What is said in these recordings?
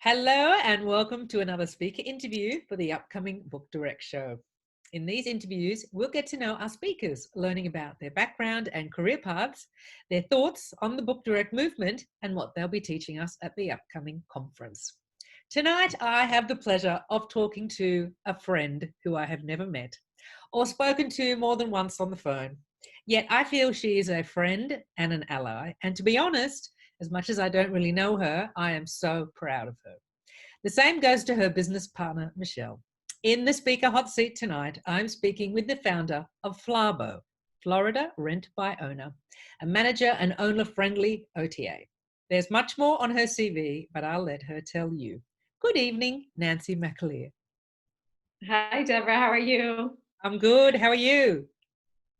Hello and welcome to another speaker interview for the upcoming Book Direct show. In these interviews, we'll get to know our speakers, learning about their background and career paths, their thoughts on the Book Direct movement, and what they'll be teaching us at the upcoming conference. Tonight, I have the pleasure of talking to a friend who I have never met or spoken to more than once on the phone. Yet I feel she is a friend and an ally, and to be honest, as much as I don't really know her, I am so proud of her. The same goes to her business partner, Michelle. In the speaker hot seat tonight, I'm speaking with the founder of FLARBO, Florida Rent by Owner, a manager and owner-friendly OTA. There's much more on her CV, but I'll let her tell you. Good evening, Nancy McAleer. Hi, Deborah. How are you? I'm good. How are you?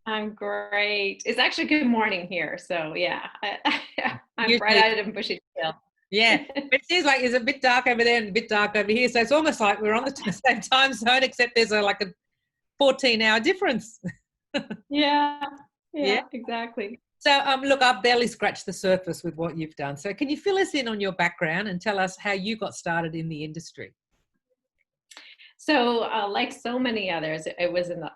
I'm great. It's actually good morning here. So, yeah, I'm Usually, bright-eyed and bushy tailed. yeah. It seems like it's a bit dark over there and a bit dark over here. So it's almost like we're on the same time zone, except there's like a 14-hour difference. Yeah, Yeah. yeah, exactly. So, look, I've barely scratched the surface with what you've done. So, can you fill us in on your background and tell us how you got started in the industry? So, like so many others, it was an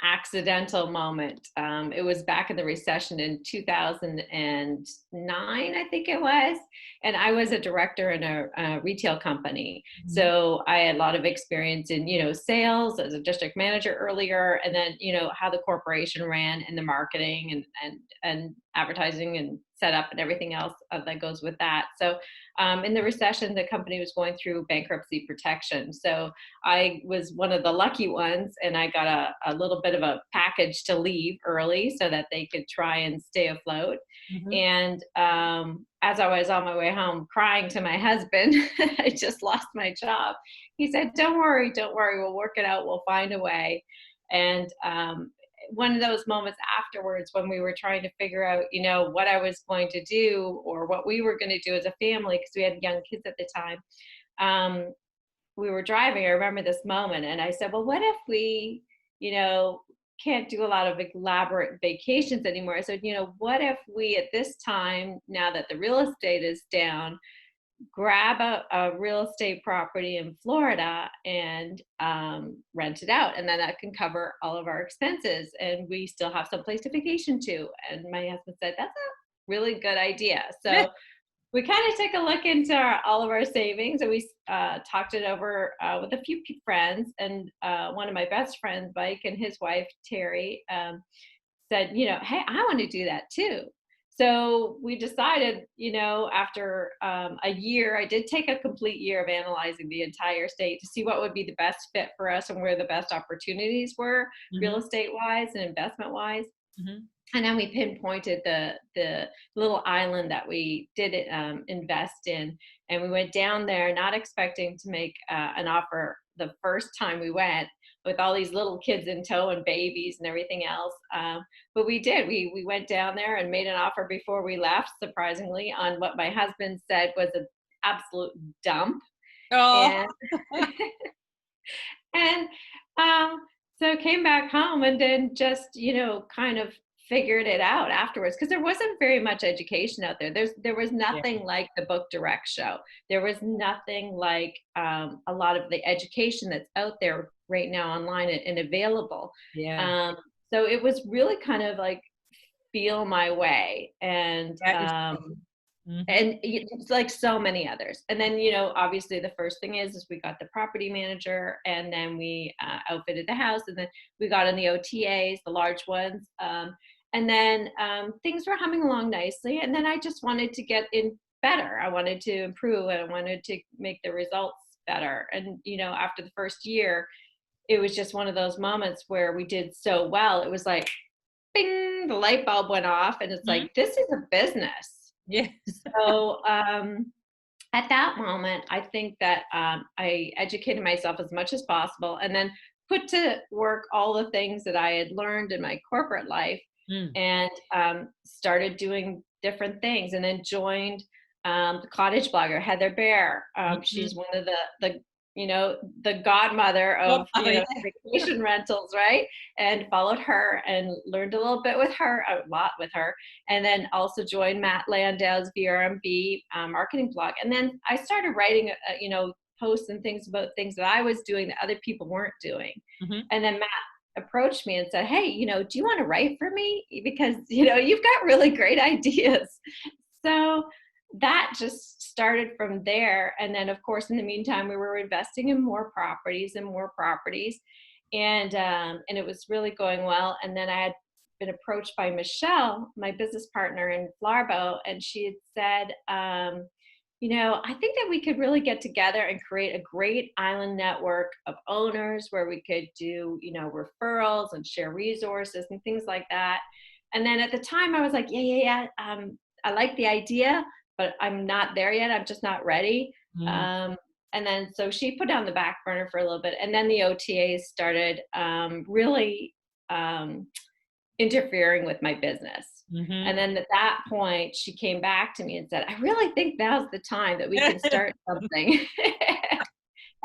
accidental moment. It was back in the recession in 2009, I think it was. And I was a director in a retail company. Mhm. So I had a lot of experience in, sales as a district manager earlier, and then, how the corporation ran and the marketing and advertising and setup and everything else that goes with that. So in the recession, the company was going through bankruptcy protection. So I was one of the lucky ones, and I got a little bit of a package to leave early so that they could try and stay afloat. Mhm. And as I was on my way home crying to my husband, I just lost my job. He said, don't worry, we'll work it out, we'll find a way. And one of those moments afterwards when we were trying to figure out, what I was going to do or what we were going to do as a family, because we had young kids at the time. We were driving, I remember this moment, and I said, well, what if we, you know, can't do a lot of elaborate vacations anymore? I said, what if we at this time, now that the real estate is down, grab a real estate property in Florida and rent it out. And then that can cover all of our expenses. And we still have some place to vacation to. And my husband said, that's a really good idea. So we kind of took a look into all of our savings, and we talked it over with a few friends. And one of my best friends, Mike, and his wife, Terry, said, hey, I want to do that too. So we decided, after a year, I did take a complete year of analyzing the entire state to see what would be the best fit for us and where the best opportunities were, real Mhm. estate wise and investment wise. Mhm. And then we pinpointed the little island that we did invest in, and we went down there not expecting to make an offer the first time we went, with all these little kids in tow and babies and everything else. But we did. We went down there and made an offer before we left, surprisingly, on what my husband said was an absolute dump. Oh. And and um, so came back home and then just, kind of figured it out afterwards, because there wasn't very much education out there. There was Yeah. nothing like the Book Direct show. There was nothing like a lot of the education that's out there right now online and available. Yeah. Um, so it was really kind of like feel my way. That is awesome. Mhm. And it's like so many others. And then, obviously the first thing is we got the property manager, and then we outfitted the house, and then we got in the OTAs, the large ones. And then things were humming along nicely. And then I just wanted to get in better. I wanted to improve, and I wanted to make the results better. And, after the first year, it was just one of those moments where we did so well. It was like, bing, the light bulb went off, and it's Mhm. like, this is a business. Yeah. So at that moment, I think that I educated myself as much as possible, and then put to work all the things that I had learned in my corporate life, Mm. and started doing different things, and then joined the cottage blogger Heather Bear. Mhm. She's one of the the godmother of, Godmother, yeah. vacation rentals, right? And followed her and learned a little bit with her, a lot with her. And then also joined Matt Landau's VRMB marketing blog. And then I started writing, posts and things about things that I was doing that other people weren't doing. Mm-hmm. And then Matt approached me and said, hey, do you want to write for me? Because, you've got really great ideas. So that just started from there. And then, of course, in the meantime, we were investing in more properties and more properties. And it was really going well. And then I had been approached by Michelle, my business partner in FLARBO, and she had said, I think that we could really get together and create a great island network of owners where we could do, referrals and share resources and things like that. And then at the time I was like, yeah. I like the idea, but I'm not there yet. I'm just not ready. Mm. And then so she put on the back burner for a little bit. And then the OTAs started really interfering with my business. Mm-hmm. And then at that point, she came back to me and said, I really think now's the time that we can start something.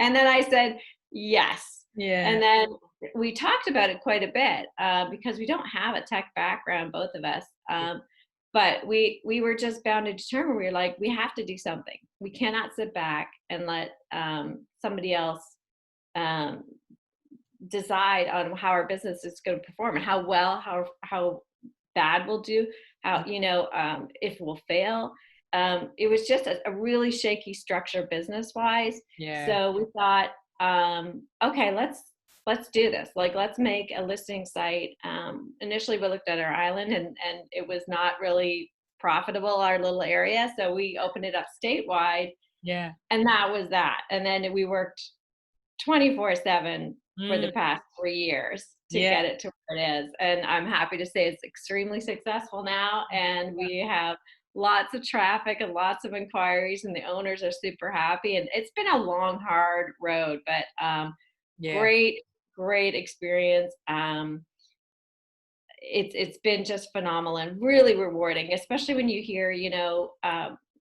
And then I said, yes. Yeah. And then we talked about it quite a bit because we don't have a tech background, both of us. But we were just bound to determine, we were like, we have to do something. We cannot sit back and let somebody else decide on how our business is going to perform and how well, how bad we'll do, how, if we'll fail. It was just a really shaky structure business wise. Yeah. So we thought, okay, let's do this. Like, let's make a listing site. Initially we looked at our island and it was not really profitable, our little area. So we opened it up statewide. Yeah. And that was that. And then we worked 24/7 for the past 3 years to get it to where it is. And I'm happy to say it's extremely successful now. And we have lots of traffic and lots of inquiries, and the owners are super happy. And it's been a long, hard road, but great experience. It's been just phenomenal and really rewarding, especially when you hear,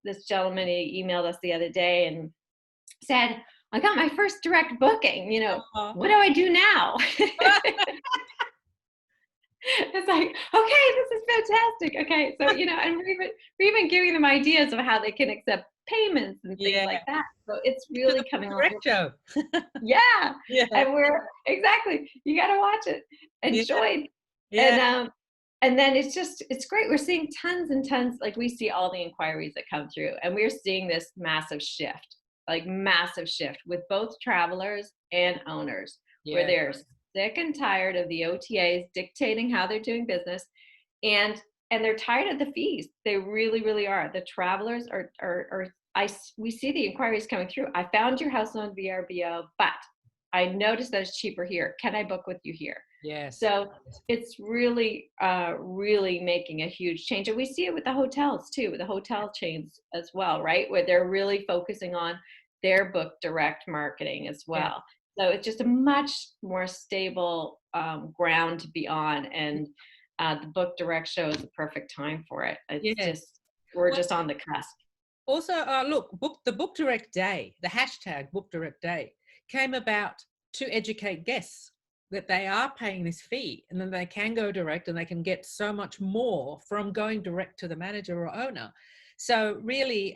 this gentleman, he emailed us the other day and said, I got my first direct booking, what do I do now? It's like, okay, this is fantastic. Okay. So, and we're even giving them ideas of how they can accept payments and things like that. So it's really coming on. Direct show. Yeah. And exactly, you got to watch it and join. Yeah. And then it's great. We're seeing tons and tons, like we see all the inquiries that come through, and we're seeing this massive shift with both travelers and owners, where they're sick and tired of the OTAs dictating how they're doing business, and they're tired of the fees. They really, really are. The travelers we see the inquiries coming through. I found your house on VRBO, but I noticed that it's cheaper here. Can I book with you here? Yes. So it's really, really making a huge change. And we see it with the hotels too, with the hotel chains as well, right? Where they're really focusing on their book direct marketing as well. So it's just a much more stable ground to be on. And the book direct show is the perfect time for it. It's we're just on the cusp. Also, look, the Book Direct Day, the hashtag Book Direct Day came about to educate guests that they are paying this fee, and then they can go direct and they can get so much more from going direct to the manager or owner. So really,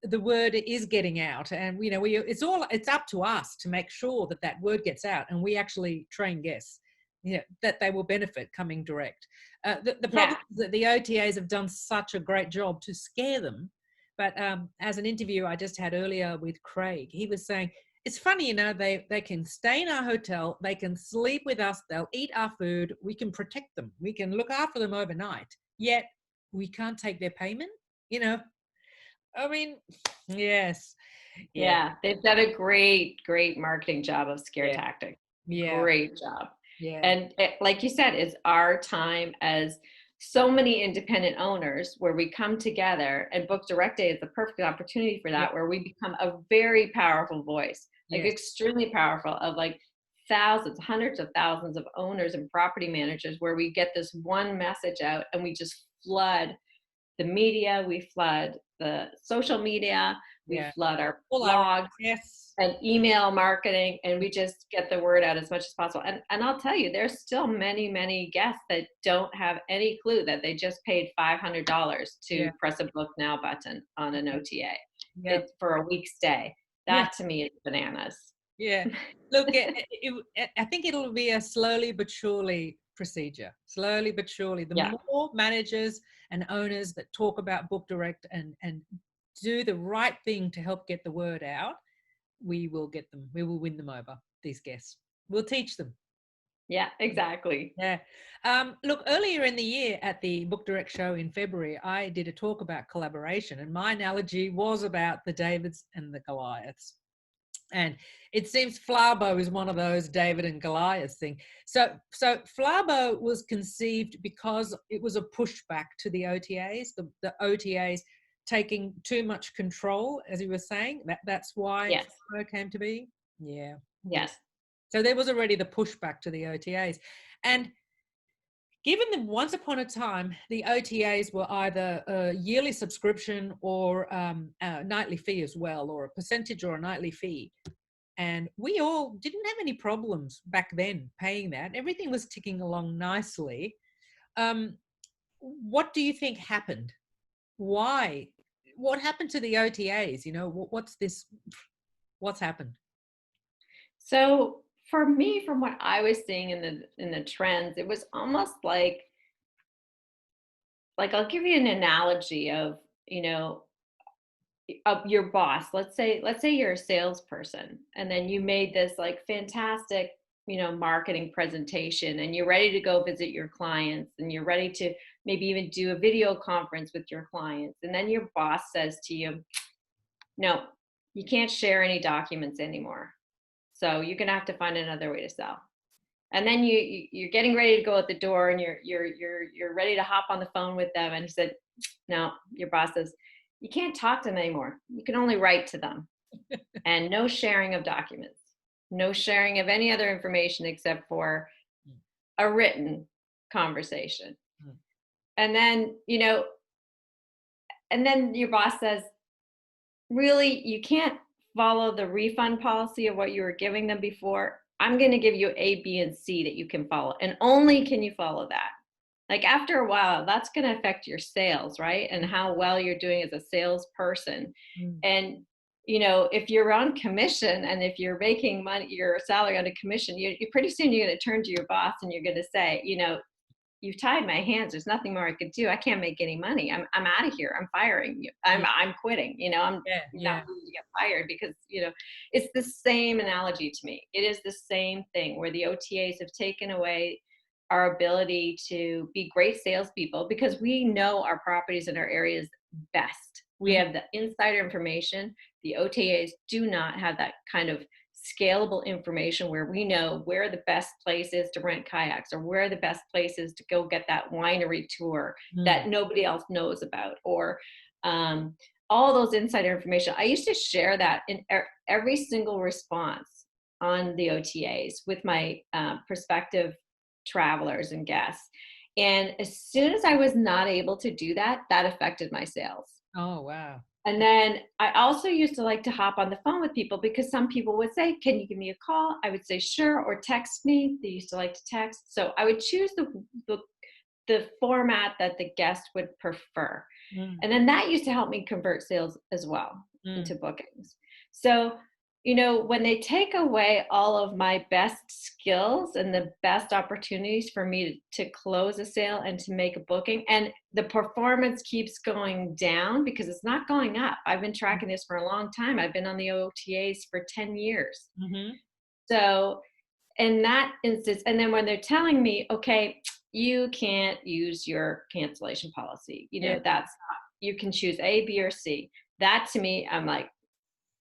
the word is getting out, and it's up to us to make sure that word gets out, and we actually train guests, that they will benefit coming direct. The problem is that the OTAs have done such a great job to scare them. But as an interview I just had earlier with Craig, he was saying, it's funny, they can stay in our hotel, they can sleep with us, they'll eat our food, we can protect them, we can look after them overnight, yet we can't take their payment, I mean, yes. Yeah, they've done a great marketing job of scare tactics. Great job. And like you said, it's our time as so many independent owners where we come together, and Book Direct Day is the perfect opportunity for that, where we become a very powerful voice, like extremely powerful, of like thousands, hundreds of thousands of owners and property managers, where we get this one message out and we just flood the media, we flood the social media, we Yeah. flood our All our blogs yes. and email marketing, and we just get the word out as much as possible. And I'll tell you, there's still many guests that don't have any clue that they just paid $500 to Yeah. press a book now button on an OTA. Yeah. It's for a week stay. Yeah. That to me is bananas. Yeah. Look, I think it'll be a slowly but surely procedure. Slowly but surely. The Yeah. more managers and owners that talk about Book Direct and do the right thing to help get the word out, we will get them. We will win them over, these guests. We'll teach them. Yeah, exactly. Yeah. Look, earlier in the year at the Book Direct show in February, I did a talk about collaboration, and my analogy was about the Davids and the Goliaths. And it seems FLARBO is one of those David and Goliath thing. So FLARBO was conceived because it was a pushback to the OTAs, the OTAs taking too much control, as you were saying. That's why Yes. FLARBO came to be. Yeah. Yeah. Yes. So there was already the pushback to the OTAs. And given that once upon a time, the OTAs were either a yearly subscription or a nightly fee as well, or a percentage or a nightly fee. And we all didn't have any problems back then paying that. Everything was ticking along nicely. What do you think happened? Why? What happened to the OTAs? You know, what's this? What's happened? So for me, from what I was seeing in the trends, it was almost like I'll give you an analogy of, you know, of your boss. Let's say you're a salesperson, and then you made this like fantastic, you know, marketing presentation, and you're ready to go visit your clients, and you're ready to maybe even do a video conference with your clients, and then your boss says to you, no, you can't share any documents anymore, so you're gonna have to find another way to sell. And then you're getting ready to go out the door, and you're ready to hop on the phone with them, and he said, no, your boss says, you can't talk to them anymore, you can only write to them, and no sharing of documents, no sharing of any other information except for a written conversation. Mm. And then, you know, and then your boss says, really, you can't follow the refund policy of what you were giving them before. I'm going to give you A, B, and C that you can follow, and only can you follow that. Like after a while, that's going to affect your sales, right? And how well you're doing as a salesperson. Mm. And, you know, if you're on commission and if you're making money, your salary on a commission, you pretty soon you're going to turn to your boss and you're going to say, you know, you've tied my hands. There's nothing more I could do. I can't make any money. I'm out of here. I'm firing you. I'm quitting. You know, I'm Yeah. not Yeah. going to get fired because, you know, it's the same analogy to me. It is the same thing where the OTAs have taken away our ability to be great salespeople because we know our properties and our areas best. We Mhm. have the insider information. The OTAs do not have that kind of scalable information where we know where the best place is to rent kayaks, or where the best place is to go get that winery tour Mm. that nobody else knows about, or all those insider information. I used to share that in every single response on the OTAs with my prospective travelers and guests. And as soon as I was not able to do that, that affected my sales. Oh, wow. And then I also used to like to hop on the phone with people because some people would say, can you give me a call? I would say, sure, or text me. They used to like to text. So I would choose the format that the guest would prefer. Mm. And then that used to help me convert sales as well Mm. into bookings. So, you know, when they take away all of my best skills and the best opportunities for me to close a sale and to make a booking, and the performance keeps going down because it's not going up. I've been tracking this for a long time. I've been on the OTAs for 10 years. Mhm. So in that instance, and then when they're telling me, okay, you can't use your cancellation policy, you Yeah. know, that's not, you can choose A, B, or C. That to me, I'm like,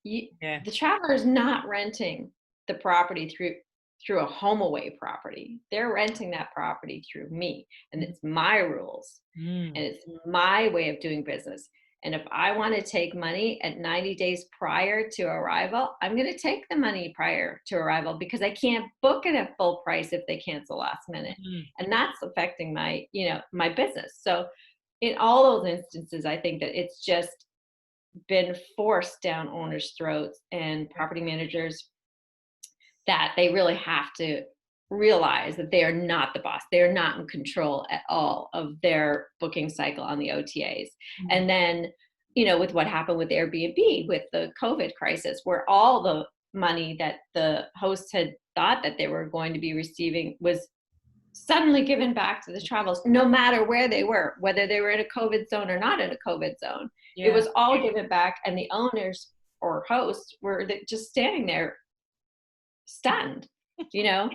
Yeah. the traveler is not renting the property through a home away property. They're renting that property through me, and it's my rules, Mm. and it's my way of doing business. And if I want to take money at 90 days prior to arrival, I'm going to take the money prior to arrival because I can't book it at full price if they cancel last minute. Mm. And that's affecting my, you know, my business. So in all those instances, I think that it's just been forced down owners' throats and property managers, that they really have to realize that they are not the boss. They are not in control at all of their booking cycle on the OTAs. Mm. And then, you know, with what happened with Airbnb, with the COVID crisis, where all the money that the hosts had thought that they were going to be receiving was suddenly given back to the travelers, no matter where they were, whether they were in a COVID zone or not in a COVID zone. It Yeah. was all given back, and the owners or hosts were just standing there stunned, you know?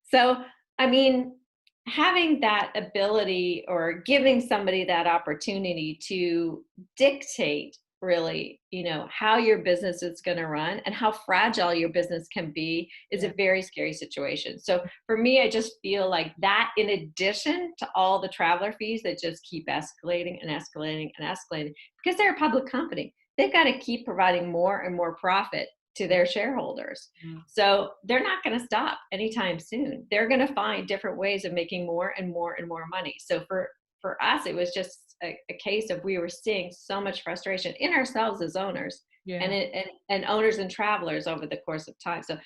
So, I mean, having that ability or giving somebody that opportunity to dictate really, you know, how your business is going to run and how fragile your business can be is Yeah. a very scary situation. So for me, I just feel like that, in addition to all the traveler fees that just keep escalating and escalating and escalating, because they're a public company, they've got to keep providing more and more profit to their shareholders. Mm. So they're not going to stop anytime soon. They're going to find different ways of making more and more and more money. So for us, it was just a case of we were seeing so much frustration in ourselves as owners, Yeah. and owners and travelers over the course of time. So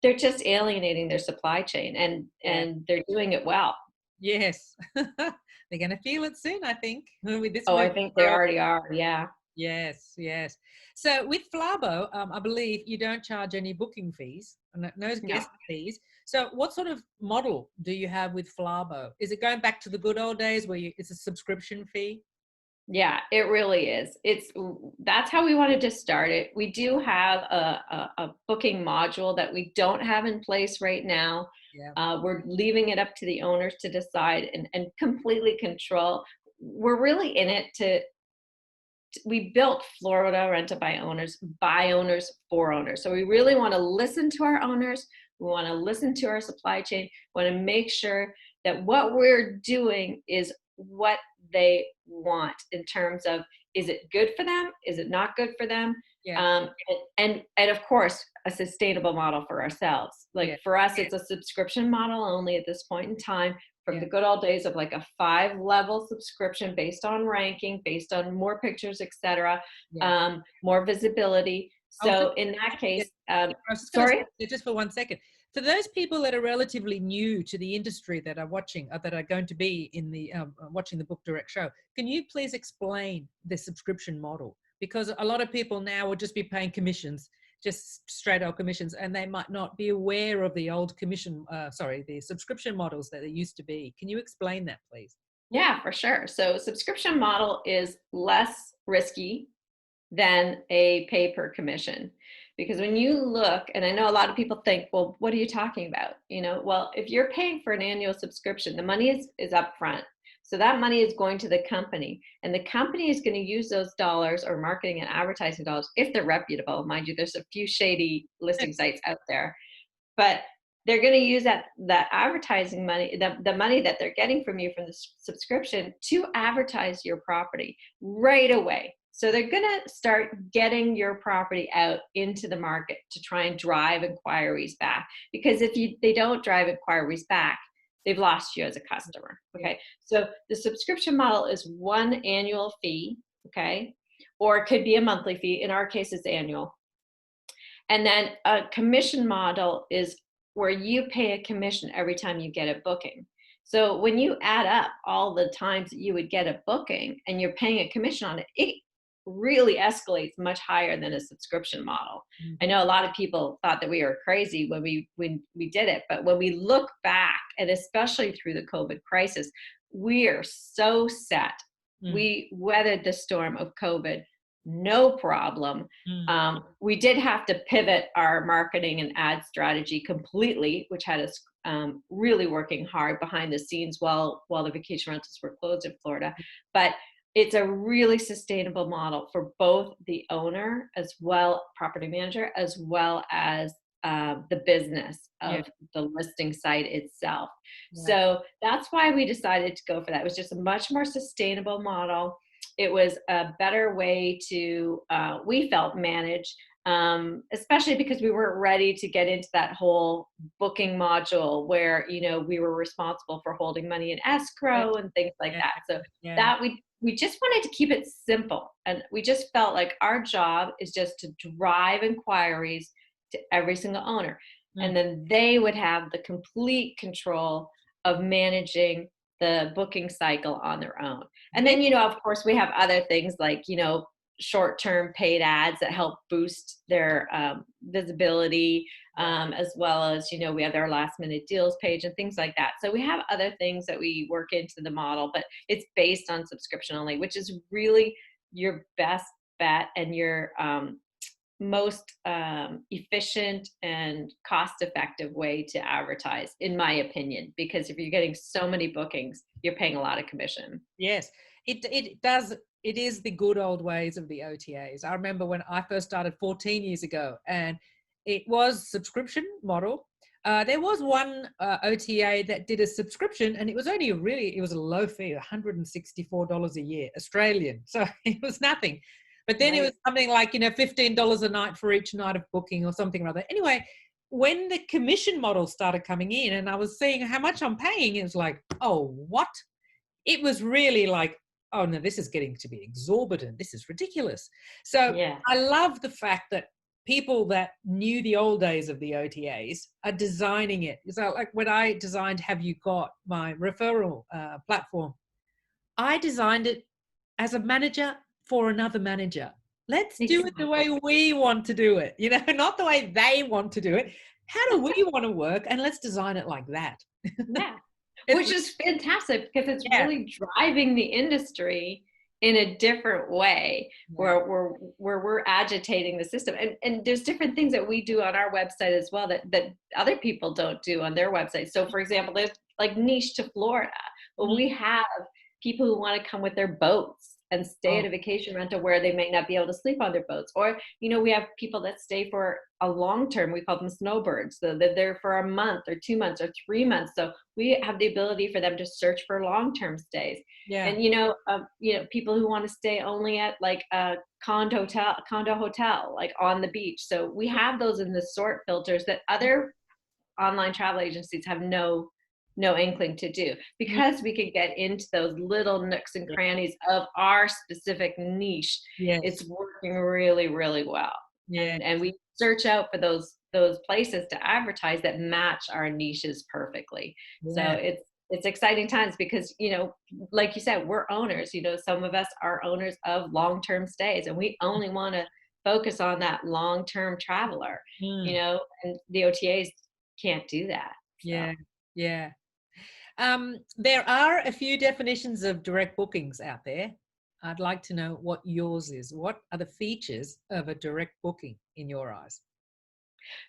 they're just alienating their supply chain, Yeah. and they're doing it well. Yes. They're going to feel it soon, I think, with this Oh, I move. think they already are. Yeah. Yes, yes. So with FLARBO, I believe you don't charge any booking fees, no No. guest fees. So what sort of model do you have with FLARBO? Is it going back to the good old days where it's a subscription fee? Yeah, it really is. That's how we wanted to start it. We do have a booking module that we don't have in place right now. Yeah. We're leaving it up to the owners to decide and completely control. We're really in it we built Florida Rented by owners for owners. So we really want to listen to our owners. We want to listen to our supply chain. We want to make sure that what we're doing is what they want in terms of, is it good for them? Is it not good for them? Yeah. And of course, a sustainable model for ourselves. Yeah. Like for us, it's a subscription model only at this point in time, from Yeah. the good old days of like a 5-level subscription based on ranking, based on more pictures, etc., Yeah. more visibility. I was So just, in that yeah, case, I was just going to sorry. say, just for 1 second, for those people that are relatively new to the industry that are watching, that are going to be in the watching the Book Direct show, can you please explain the subscription model? Because a lot of people now will just be paying commissions, just straight up commissions, and they might not be aware of the old the subscription models that there used to be. Can you explain that, please? Yeah, for sure. So subscription model is less risky than a pay per commission. Because when you look, and I know a lot of people think, well, what are you talking about? You know, well, if you're paying for an annual subscription, the money is upfront. So that money is going to the company, and the company is going to use those dollars, or marketing and advertising dollars, if they're reputable. Mind you, there's a few shady listing sites out there, but they're going to use that advertising money, the money that they're getting from you from the subscription, to advertise your property right away. So they're going to start getting your property out into the market to try and drive inquiries back. Because if they don't drive inquiries back, they've lost you as a customer. Okay. So the subscription model is one annual fee. Okay. Or it could be a monthly fee. In our case, it's annual. And then a commission model is where you pay a commission every time you get a booking. So when you add up all the times that you would get a booking and you're paying a commission on it, it really escalates much higher than a subscription model. Mm. I know a lot of people thought that we were crazy when we did it, but when we look back, and especially through the COVID crisis, we are so set. Mm. We weathered the storm of COVID no problem. We did have to pivot our marketing and ad strategy completely, which had us really working hard behind the scenes while the vacation rentals were closed in Florida. But it's a really sustainable model for both the owner, as well, property manager, as well as the business of the listing site itself. Yeah. So that's why we decided to go for that. It was just a much more sustainable model. It was a better way to, we felt, manage, especially because we weren't ready to get into that whole booking module where, you know, we were responsible for holding money in escrow and things like that. So that we just wanted to keep it simple. And we just felt like our job is just to drive inquiries to every single owner. And then they would have the complete control of managing the booking cycle on their own. And then, of course, we have other things like, short-term paid ads that help boost their visibility, as well as, we have their last minute deals page and things like that. So we have other things that we work into the model, but it's based on subscription only, which is really your best bet and your most efficient and cost-effective way to advertise, in my opinion, because if you're getting so many bookings, you're paying a lot of commission. Yes, it does. It is the good old ways of the OTAs. I remember when I first started 14 years ago, and it was subscription model. There was one OTA that did a subscription, and it was only it was a low fee, $164 a year, Australian. So it was nothing. But then it was something like, $15 a night for each night of booking or something or other. Anyway, when the commission model started coming in and I was seeing how much I'm paying, it was like, oh, what? It was really like, oh no, this is getting to be exorbitant. This is ridiculous. So I love the fact that people that knew the old days of the OTAs are designing it. So like when I designed Have You Got, my referral platform, I designed it as a manager for another manager. Let's do it the way we want to do it, not the way they want to do it. How do we want to work? And let's design it like that. Yeah. Which is fantastic because it's really driving the industry in a different way where we're agitating the system. And there's different things that we do on our website as well that other people don't do on their website. So for example, there's like niche to Florida. Well, we have people who want to come with their boats and stay at a vacation rental where they may not be able to sleep on their boats. Or, we have people that stay for a long term, we call them snowbirds. So they're there for a month or 2 months or 3 months. So we have the ability for them to search for long-term stays. Yeah. And, people who want to stay only at like a condo hotel, like on the beach. So we have those in the sort filters that other online travel agencies have no inkling to do, because we can get into those little nooks and crannies of our specific niche. It's working really, really well. And we search out for those places to advertise that match our niches perfectly. So it's exciting times because, like you said, we're owners, some of us are owners of long-term stays, and we only want to focus on that long-term traveler, and the OTAs can't do that. So. Yeah. There are a few definitions of direct bookings out there. I'd like to know what yours is. What are the features of a direct booking in your eyes?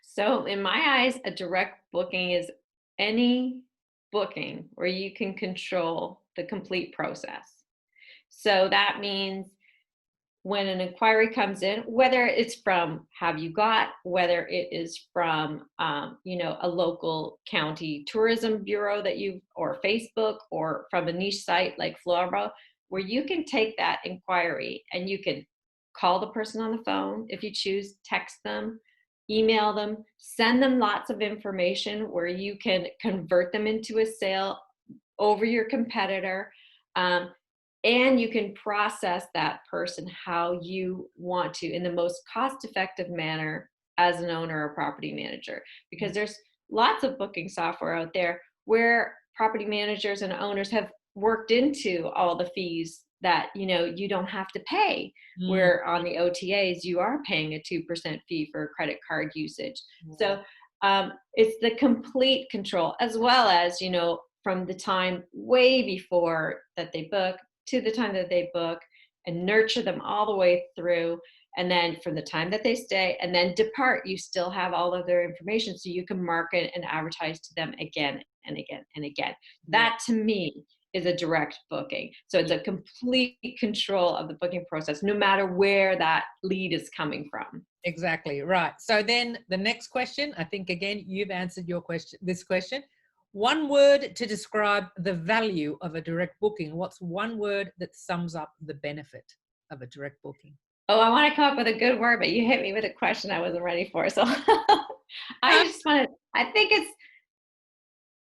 So in my eyes, a direct booking is any booking where you can control the complete process. So that means when an inquiry comes in, whether it's from Have You Got, whether it is from, a local county tourism bureau or Facebook, or from a niche site like FLARBO, where you can take that inquiry and you can call the person on the phone if you choose, text them, email them, send them lots of information where you can convert them into a sale over your competitor. And you can process that person how you want to in the most cost-effective manner as an owner or property manager. Because there's lots of booking software out there where property managers and owners have worked into all the fees that you don't have to pay. Where on the OTAs you are paying a 2% fee for credit card usage. So it's the complete control, as well as from the time way before that they book to the time that they book, and nurture them all the way through. And then from the time that they stay and then depart, you still have all of their information, so you can market and advertise to them again and again and again. That to me is a direct booking. So it's a complete control of the booking process, no matter where that lead is coming from. Exactly right. So then the next question, I think again you've answered this question. One word to describe the value of a direct booking. What's one word that sums up the benefit of a direct booking? Oh, I want to come up with a good word, but you hit me with a question I wasn't ready for. So I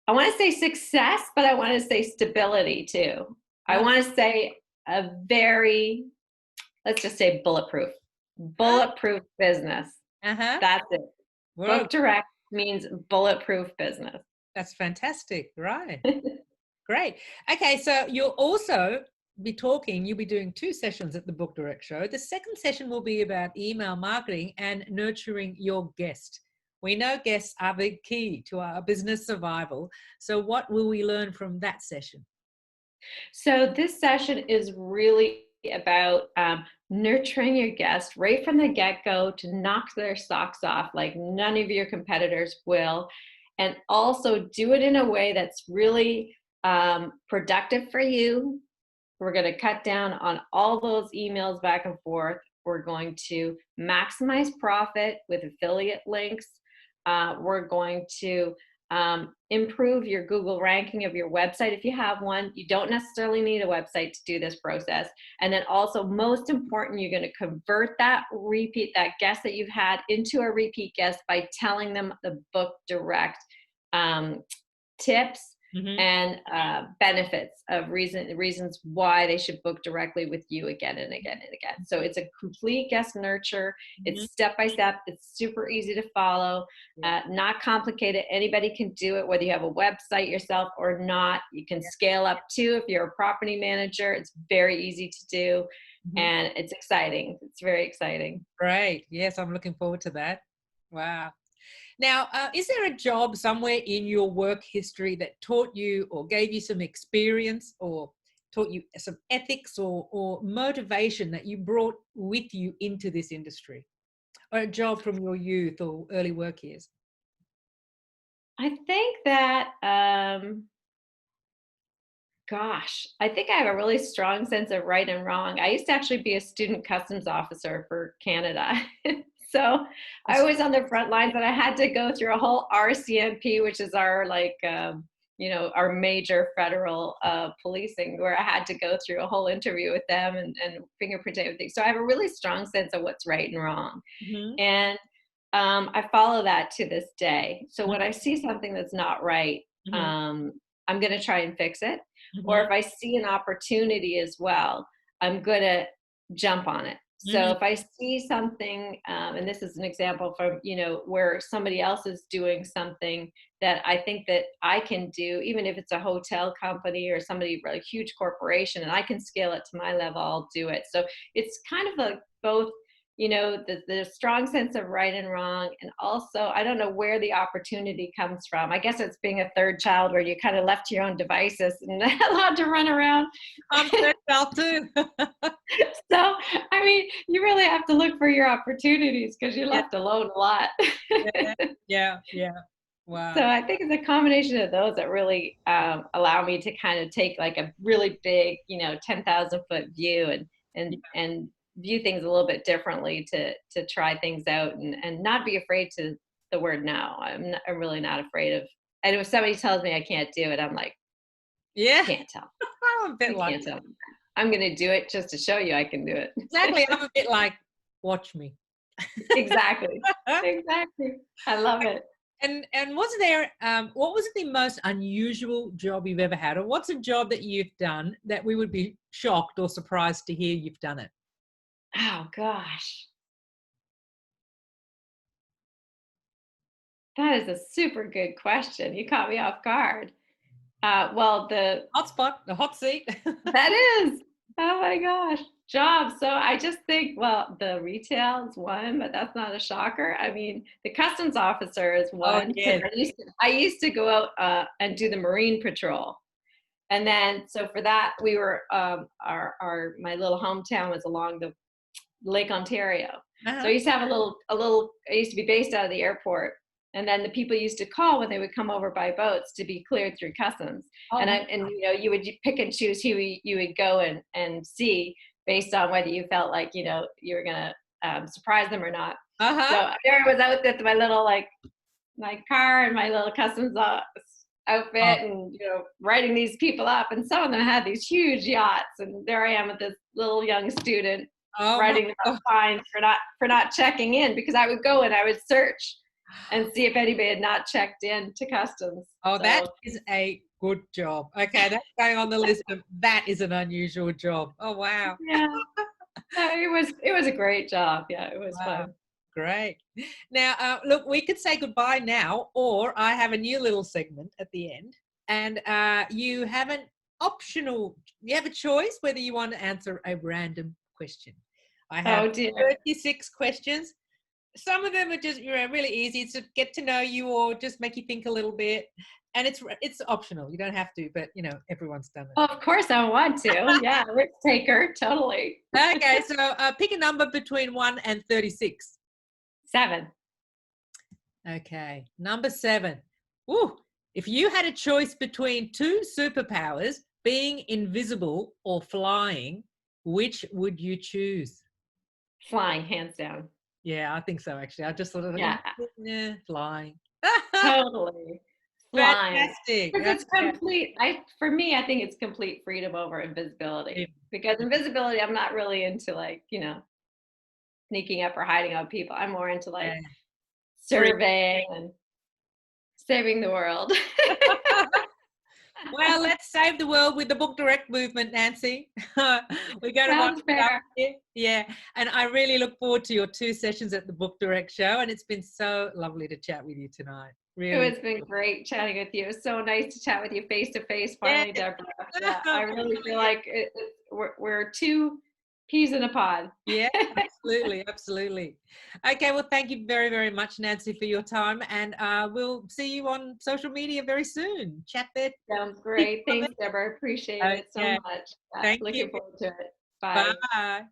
want to say success, but I want to say stability too. I want to say a very, let's just say bulletproof business. Uh-huh. That's it. Whoa, Book direct means bulletproof business. that's fantastic. Right. Great. Okay, so you'll be doing 2 sessions at the Book Direct Show. The second session will be about email marketing and nurturing your guest. We know guests are the key to our business survival. So what will we learn from that session? So this session is really about nurturing your guest right from the get-go to knock their socks off like none of your competitors will, and also do it in a way that's really productive for you. We're going to cut down on all those emails back and forth. We're going to maximize profit with affiliate links. We're going to improve your Google ranking of your website if you have one. You don't necessarily need a website to do this process. And then also, most important, you're going to convert that guest that you've had into a repeat guest by telling them the Book Direct tips and benefits of reasons why they should book directly with you again and again and again. So it's a complete guest nurture. It's step by step. It's super easy to follow, not complicated. Anybody can do it, whether you have a website yourself or not. You can scale up too if you're a property manager. It's very easy to do, and it's exciting. It's very exciting. Great. Yes, I'm looking forward to that. Wow. Now, is there a job somewhere in your work history that taught you or gave you some experience or taught you some ethics or motivation that you brought with you into this industry? Or a job from your youth or early work years? I think that, I think I have a really strong sense of right and wrong. I used to actually be a student customs officer for Canada. So I was on the front lines, and I had to go through a whole RCMP, which is our our major federal policing, where I had to go through a whole interview with them and fingerprint everything. So I have a really strong sense of what's right and wrong. And I follow that to this day. So when I see something that's not right, I'm going to try and fix it. Or if I see an opportunity as well, I'm going to jump on it. So if I see something, and this is an example from, where somebody else is doing something that I think that I can do, even if it's a hotel company or somebody, a huge corporation, and I can scale it to my level, I'll do it. So it's kind of like both, the strong sense of right and wrong. And also, I don't know where the opportunity comes from. I guess it's being a third child where you kind of left to your own devices and allowed to run around. I'm third child too. So, I mean, you really have to look for your opportunities because you're left alone a lot. Yeah. Wow. So I think it's a combination of those that really allow me to kind of take like a really big, 10,000 foot view and view things a little bit differently to try things out and not be afraid to the word no. I'm really not afraid of, and if somebody tells me I can't do it, I'm like, Yeah. can't tell. I'm a bit like, Can't tell me. I'm going to do it just to show you I can do it. exactly. I'm a bit like, watch me. Exactly. Exactly. I love it. And was there, what was the most unusual job you've ever had? Or what's a job that you've done that we would be shocked or surprised to hear you've done it? Oh, gosh. That is a super good question. You caught me off guard. Well, Hot spot, the hot seat. that is, oh my gosh, jobs. So I just think, well, the retail is one, but that's not a shocker. I mean, the customs officer is one. Yeah. I used to go out and do the marine patrol. And then, so for that, we were, my little hometown was along the Lake Ontario. So I used to have I used to be based out of the airport. And then the people used to call when they would come over by boats to be cleared through customs. And you would pick and choose who you would go and see based on whether you felt like, you were going to surprise them or not. So there I was out with my little, my car and my little customs outfit and, writing these people up. And some of them had these huge yachts. And there I am with this little young student writing them up fines for not checking in, because I would go and I would search and see if anybody had not checked in to customs. That is a Good job. Okay, that's going on the list of that is an unusual job. Oh, wow. Yeah. No, it was a great job. Yeah, it was Wow. fun. Great. Now, look, we could say goodbye now, or I have a new little segment at the end, and you have an optional, you have a choice whether you want to answer a random question. I have Oh dear. 36 questions. Some of them are just, really easy to get to know you or just make you think a little bit. And it's optional. You don't have to, but everyone's done it. Well, of course I want to. Yeah, risk taker, totally. Okay, so pick a number between 1 and 36. 7. Okay, number 7. Ooh, if you had a choice between 2 superpowers, being invisible or flying, which would you choose? Flying, hands down. Yeah, I think so, actually. I just thought of Yeah, yeah, flying. totally. Flying. Fantastic. Because it's Okay. complete, for me, I think it's complete freedom over invisibility. Because invisibility, I'm not really into like, sneaking up or hiding on people. I'm more into like Yeah. Free. surveying and saving the world. Well, let's save the world with the Book Direct movement, Nancy. We're going to wind Sounds it up fair. here. Yeah. And I really look forward to your 2 sessions at the Book Direct show. And it's been so lovely to chat with you tonight. It Really. has been great chatting with you. It was so nice to chat with you face to face Yeah. finally, Deborah. Yeah, I really feel like we're 2 peas in a pod. Yeah, absolutely. Absolutely. Okay. Well, thank you very, very much, Nancy, for your time. And we'll see you on social media very soon. Chat there. Sounds great. Thanks, Deborah. I appreciate it so Okay. much. Thank you. Looking forward to it. Bye. Bye.